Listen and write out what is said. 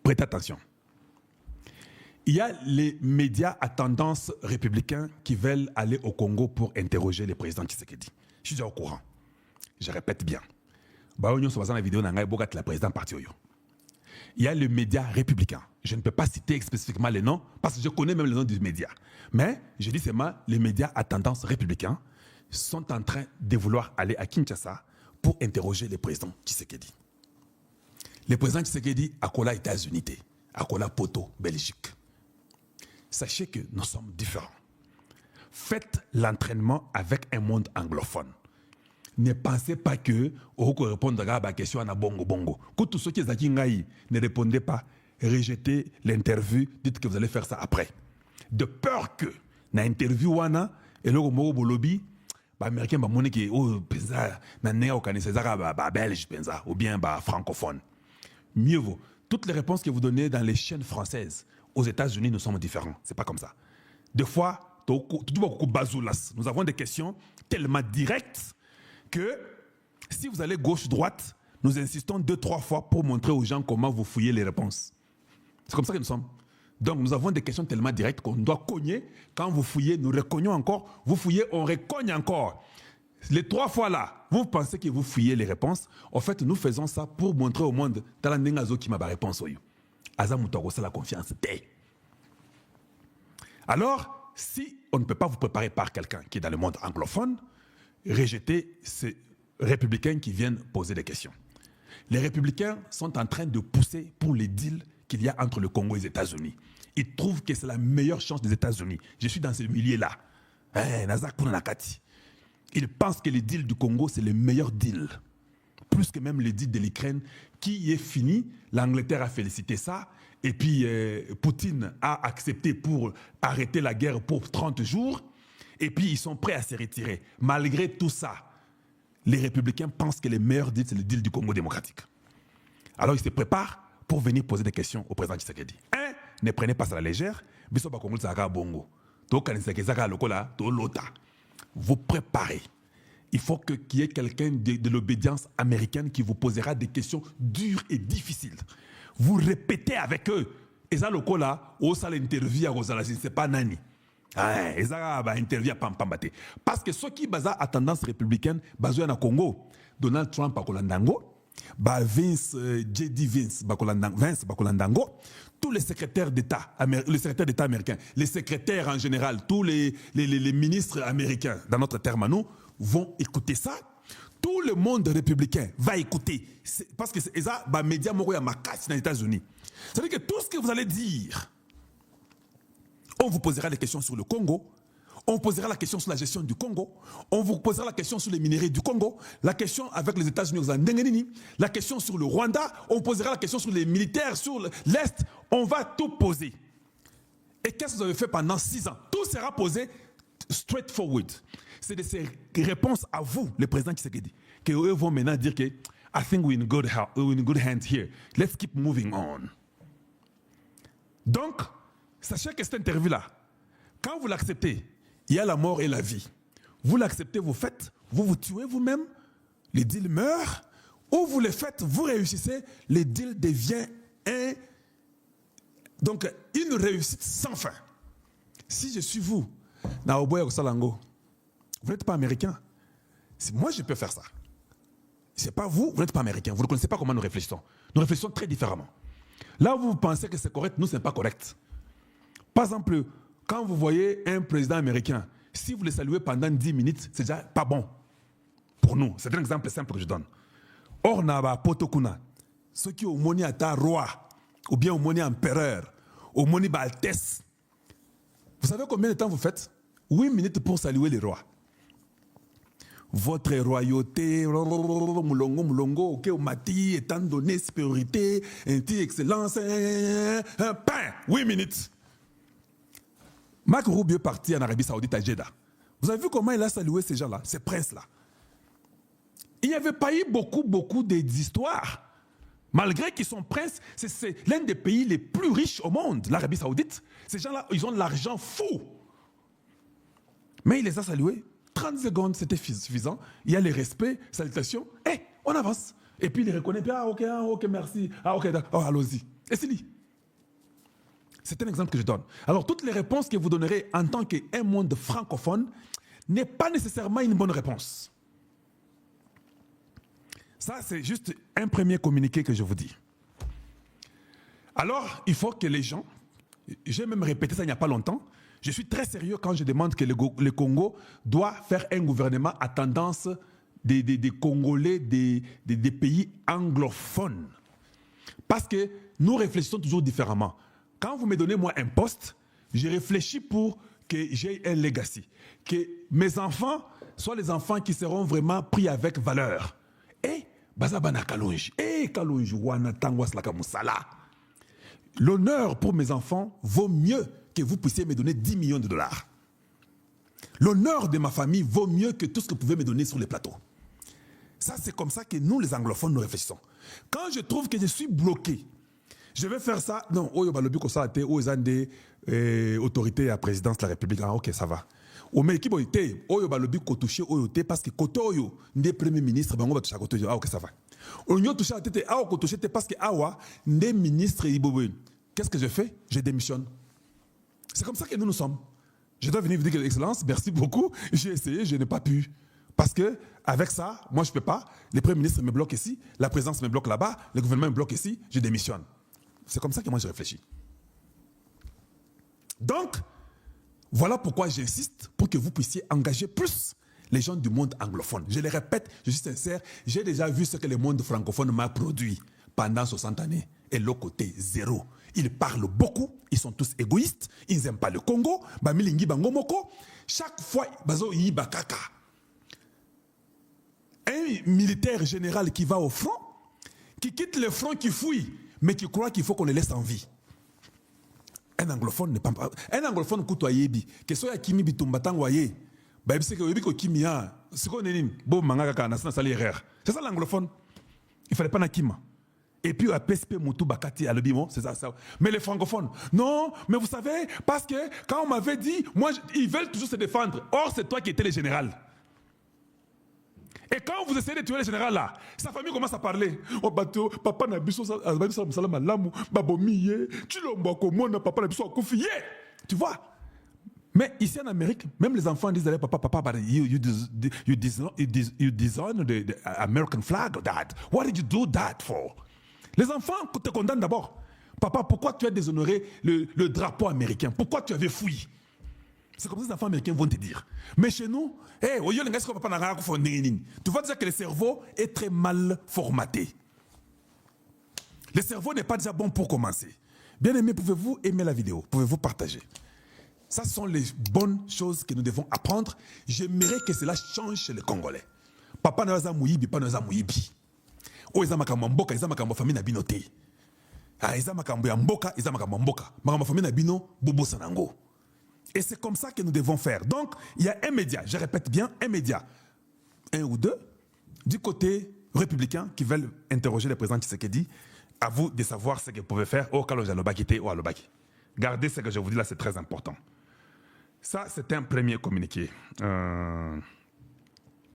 Prêtez attention. Il y a les médias à tendance républicain qui veulent aller au Congo pour interroger le président Tshisekedi. Je suis déjà au courant. Je répète bien. La vidéo la président parti. Il y a les médias républicains. Je ne peux pas citer spécifiquement les noms parce que je connais même les noms des médias. Mais je dis seulement les médias à tendance républicain sont en train de vouloir aller à Kinshasa pour interroger le président Tshisekedi. Le président Tshisekedi a collé aux États-Unis, a collé à Poto, Belgique. Sachez que nous sommes différents. Faites l'entraînement avec un monde anglophone. Ne pensez pas que vous répondre à la question à bongo bongo. Que tous ceux qui ne répondez pas, rejetez l'interview, dites que vous allez faire ça après. De peur que dans l'interview wana et le mot bolobi, américain ba moni ki oh penza na nea organiser ça ba belge penza ou bien ba francophone. Mieux vaut. Toutes les réponses que vous donnez dans les chaînes françaises aux États-Unis, nous sommes différents. C'est pas comme ça. Des fois, nous avons des questions tellement directes que si vous allez gauche-droite, nous insistons 2-3 fois pour montrer aux gens comment vous fouillez les réponses. C'est comme ça que nous sommes. Donc nous avons des questions tellement directes qu'on doit cogner. Quand vous fouillez, nous recognons encore. Vous fouillez, on recogne encore. Les 3 fois là, vous pensez que vous fouillez les réponses. En fait, nous faisons ça pour montrer au monde qui m'a réponse. La confiance. Alors, si on ne peut pas vous préparer par quelqu'un qui est dans le monde anglophone, rejetez ces républicains qui viennent poser des questions. Les républicains sont en train de pousser pour les deals qu'il y a entre le Congo et les États-Unis. Ils trouvent que c'est la meilleure chance des États-Unis. Je suis dans ce milieu-là. Ils pensent que les deals du Congo, c'est le meilleur deal. Plus que même les deals de l'Ukraine, qui est fini. L'Angleterre a félicité ça. Et puis, Poutine a accepté pour arrêter la guerre pour 30 jours. Et puis, ils sont prêts à se retirer. Malgré tout ça, les républicains pensent que le meilleur deal, c'est le deal du Congo démocratique. Alors, ils se préparent pour venir poser des questions au président Tshisekedi. Ne prenez pas ça à la légère. Vous préparez. Il faut qu'il y ait quelqu'un de l'obédience américaine qui vous posera des questions dures et difficiles. Vous répétez avec eux. Et ça, le là, au salle interview à Rosala, c'est pas Nani. Et ça, interview à Pampambate. Parce que ceux qui basent à tendance républicaine, basés en Congo, Donald Trump à Kolandango, Vince, J.D. Vince Bakolandango, tous les secrétaires d'État américains, les secrétaires en général, tous les ministres américains, dans notre terme à nous, vont écouter ça. Tout le monde républicain va écouter. Parce que c'est ça, les médias dans les États-Unis. C'est-à-dire que tout ce que vous allez dire, on vous posera des questions sur le Congo, on vous posera la question sur la gestion du Congo, on vous posera la question sur les minéraux du Congo, la question avec les États-Unis, la question sur le Rwanda, on vous posera la question sur les militaires, sur l'Est, on va tout poser. Et qu'est-ce que vous avez fait pendant 6 ans? Tout sera posé straightforward. C'est de ces réponses à vous, le président Tshisekedi, que eux vont maintenant dire que I think we're in good hands here. Let's keep moving on. Donc, sachez que cette interview-là, quand vous l'acceptez, il y a la mort et la vie. Vous l'acceptez, vous faites, vous vous tuez vous-même, les deals meurent, ou vous les faites, vous réussissez, les deals devient donc une réussite sans fin. Si je suis vous, vous n'êtes pas américain. Moi, je peux faire ça. C'est pas vous, vous n'êtes pas américain. Vous ne connaissez pas comment nous réfléchissons. Nous réfléchissons très différemment. Là où vous pensez que c'est correct, nous, ce n'est pas correct. Par exemple, quand vous voyez un président américain, si vous le saluez pendant 10 minutes, c'est déjà pas bon pour nous. C'est un exemple simple que je donne. Or, naba potokuna, ceux qui ont moni à ta roi, ou bien au moni empereur, au moni baltesse. Vous savez combien de temps vous faites? 8 minutes pour saluer les rois. Votre royauté, moulongo, ok, mati, étant donné supériorité, excellence, pain, 8 minutes. Marc Rubio parti en Arabie Saoudite à Jeddah. Vous avez vu comment il a salué ces gens-là, ces princes-là? Il n'y avait pas eu beaucoup d'histoires. Malgré qu'ils sont princes, c'est l'un des pays les plus riches au monde, l'Arabie Saoudite. Ces gens-là, ils ont de l'argent fou. Mais il les a salués. 30 secondes, c'était suffisant. Il y a les respects, salutations. On avance. Et puis il les reconnaît. Ok, merci. Ok, allons-y. Et c'est dit. C'est un exemple que je donne. Alors, toutes les réponses que vous donnerez en tant qu'un monde francophone n'est pas nécessairement une bonne réponse. Ça, c'est juste un premier communiqué que je vous dis. Alors, il faut que les gens, j'ai même répété ça il n'y a pas longtemps, je suis très sérieux quand je demande que le Congo doit faire un gouvernement à tendance des Congolais, des pays anglophones. Parce que nous réfléchissons toujours différemment. Quand vous me donnez moi un poste, je réfléchis pour que j'ai un legacy. Que mes enfants soient les enfants qui seront vraiment pris avec valeur. Et, bazabana kalonji, kalonji wana tangwas laka musala. L'honneur pour mes enfants vaut mieux que vous puissiez me donner 10 millions de dollars. L'honneur de ma famille vaut mieux que tout ce que vous pouvez me donner sur les plateaux. Ça, c'est comme ça que nous, les anglophones, nous réfléchissons. Quand je trouve que je suis bloqué, je vais faire ça. Non, oyo balobi ko ça été aux autorités à présidence de la République. Ah, ok, ça va. Au mais qui boité, oyo balobi ko toucher oyo té parce que koto oyo ndé premier ministre bango ba toucher koto oyo. Ah, ok, ça va. Oyo toucher à tété, ah ko toucher té parce que awa ndé ministre iboboy. Qu'est-ce que je fais? Je démissionne. C'est comme ça que nous sommes. Je dois venir vous dire que l'excellence, merci beaucoup. J'ai essayé, je n'ai pas pu. Parce que avec ça, moi je ne peux pas. Le Premier ministre me bloque ici, la présidence me bloque là-bas, le gouvernement me bloque ici, je démissionne. C'est comme ça que moi je réfléchis. Donc, voilà pourquoi j'insiste pour que vous puissiez engager plus les gens du monde anglophone. Je le répète, je suis sincère, j'ai déjà vu ce que le monde francophone m'a produit pendant 60 années. Et le côté zéro. Ils parlent beaucoup, ils sont tous égoïstes, ils n'aiment pas le Congo, bamilingi bangomoko. Chaque fois, bazo yiba kaka. Un militaire général qui va au front, qui quitte le front, qui fouille, mais qui croit qu'il faut qu'on le laisse en vie. Un anglophone n'est pas... Un anglophone koutoua yebi, que soit kimi bitumbatang waye, bah c'est que yebi ko kimi ya, c'est qu'on est bon manga kaka nasana sali erreur. C'est ça l'anglophone. Il fallait pas nakima. Et puis à PSP Moutou Bakati à l'Obimon, c'est ça, ça. Mais les francophones, non, mais vous savez, parce que quand on m'avait dit, moi, ils veulent toujours se défendre. Or, c'est toi qui étais le général. Et quand vous essayez de tuer le général là, sa famille commence à parler. Oh bateau, papa n'a biso salam malamu, babomiye, tu l'ombo komona papa n'a biso akufiye. Tu vois? Mais ici en Amérique, même les enfants disent papa, you disown the American flag, dad. What did you do that for? Les enfants te condamnent d'abord. Papa, pourquoi tu as déshonoré le drapeau américain? Pourquoi tu avais fouillé? C'est comme ça que les enfants américains vont te dire. Mais chez nous, tu vois déjà que le cerveau est très mal formaté. Le cerveau n'est pas déjà bon pour commencer. Bien aimé, pouvez-vous aimer la vidéo? Pouvez-vous partager? Ça sont les bonnes choses que nous devons apprendre. J'aimerais que cela change chez les Congolais. Papa n'a pas mouyibi, papa n'a pas mouyibi. Oh, ils ont makamboka, ils ont makambo famille na binoté. Ah, ils ont makambo ya mboka, ils ont makambo mboka. Makambo famille na bino, bobo sanango. Et c'est comme ça que nous devons faire. Donc, il y a un média, je répète bien, un média, un ou deux, du côté républicain qui veulent interroger le président Tshisekedi. À vous de savoir ce que vous pouvez faire au Kaloja Lobaki ou à Lobaki. Gardez ce que je vous dis là, c'est très important. Ça, c'est un premier communiqué.